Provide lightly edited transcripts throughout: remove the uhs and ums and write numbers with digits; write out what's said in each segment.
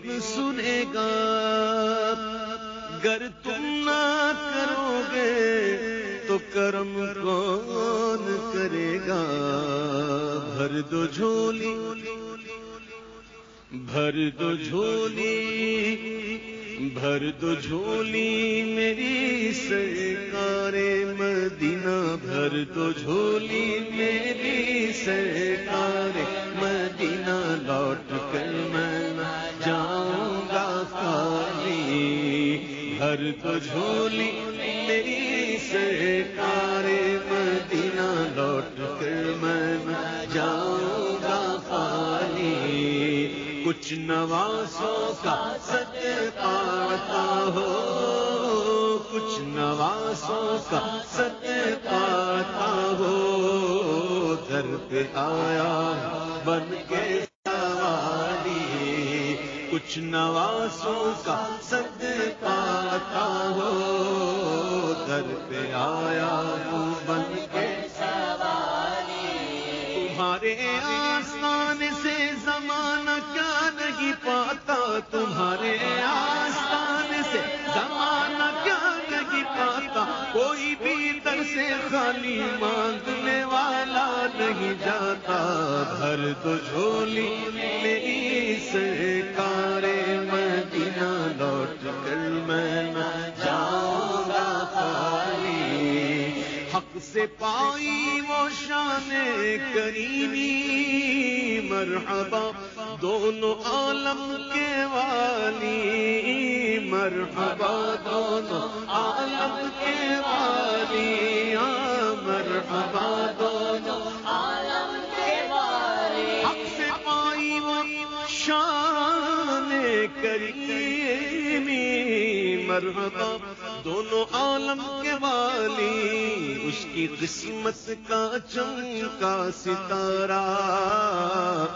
کون سنے گا؟ گر تم نہ کرو گے تو کرم کون کرے گا؟ بھر دو جھولی بھر دو جھولی بھر دو جھولی میری سرکار مدینہ، بھر دو جھولی میری سرکار مدینہ، لوٹ کر میں نہ جاؤں گا خالی، بھر دو جھولی میری سرکار مدینہ، لوٹ کر میں نہ جاؤں گا خالی، کچھ نوازوں کا صدقہ عطا ہو، کچھ نوازوں کا صدقہ عطا ہو، در پہ آیا بن کے سوالی، کچھ نوازوں کا صدقہ عطا ہو، در پہ آیا بن کے سوالی، تمہارے آسان سے زمانہ کیا نہیں پاتا، تمہارے آسان سے زمانہ کیا نہیں پاتا، کوئی بھی در سے خالی مانگنے والا نہیں جاتا، بھر دو جھولی میری سرکار مدینہ، لوٹ کر میں نہ جاؤں گا خالی، حق سے پائی وہ شان کریمی، مرحبا دونوں عالم کے والی، مرحبا دونوں عالم کے والی، مرحبا دونوں عالم کے والی، حق سے پائی وہ شان کریمی، مرحبا دونوں عالم کے والی، اس کی قسمت کا چمکا ستارہ،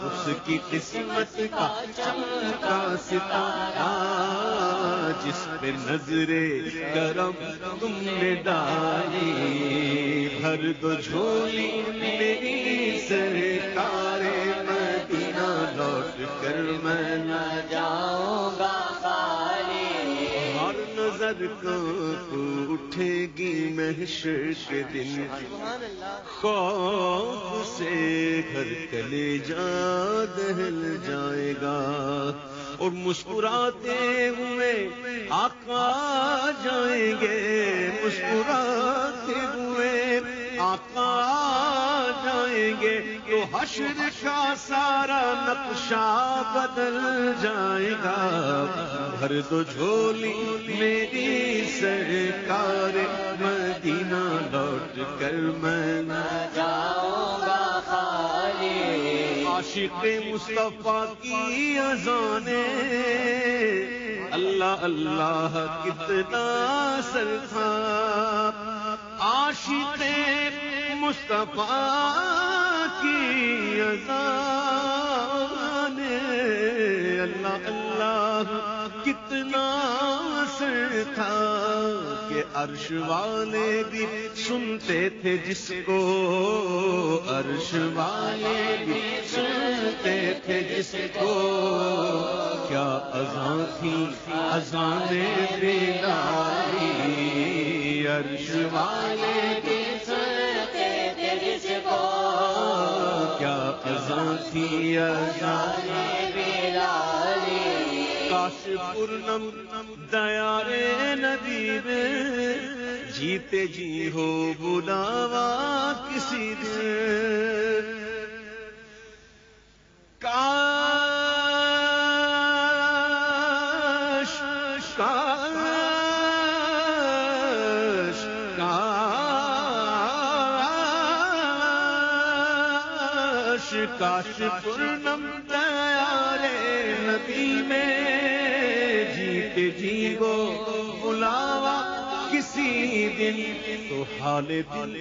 اس کی قسمت کا چمکا ستارہ، جس پہ نظر کرم تم نے ڈالی، بھر دو جھولی میری سرکار مدینہ، لوٹ کر میں نہ جاؤں گا خالی، اور نظر کانپ اٹھے گی محشر کے دن، خوف سے ہر کلیجہ دہل جائے گا، اور مسکراتے ہوئے آقا جائیں گے، مسکراتے ہوئے آقا جائیں گے، تو حشر کا سارا نقشہ بدل جائے گا، بھر دو جھولی میری سرکار مدینہ، لوٹ کر میں نہ جاؤں گا خالی، عاشق مصطفیٰ کی اذانیں اللہ اللہ کتنا سر تھا، عاشق مصطفیٰ کی اذان اللہ اللہ کتنا سر تھا، کہ عرش والے بھی سنتے تھے جس کو، عرش والے بھی سنتے تھے جس کو، کیا اذان تھی اذان بلالی، عرش والے بھی سنتے تھے جس کو، کیا اذان تھی اذان بلالی، کاش پورنم دیار نبی میں جیتے جی ہو بلاوا کسی دن، کاش کاش کاش کاش پورنم دیار نبی میں جیتے جی ہو بلاوا کسی دن، تو حال دل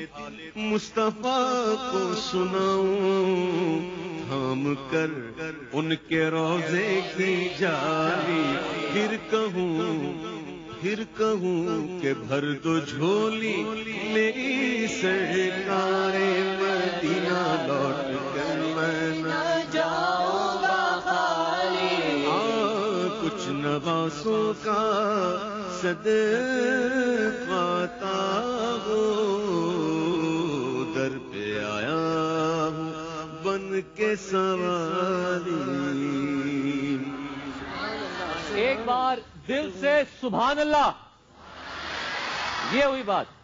مصطفیٰ کو سناؤں، تھام کر ان کے روضے کی جالی، پھر کہوں کہ بھر دو جھولی میری سرکار مدینہ، لوٹ کر میں نہ جاؤں گا خالی، کچھ نواسوں کا صدقہ عطا ہو، در پہ آیا ہوں بن کے سواری۔ ایک بار دل سے سبحان اللہ، یہ ہوئی بات۔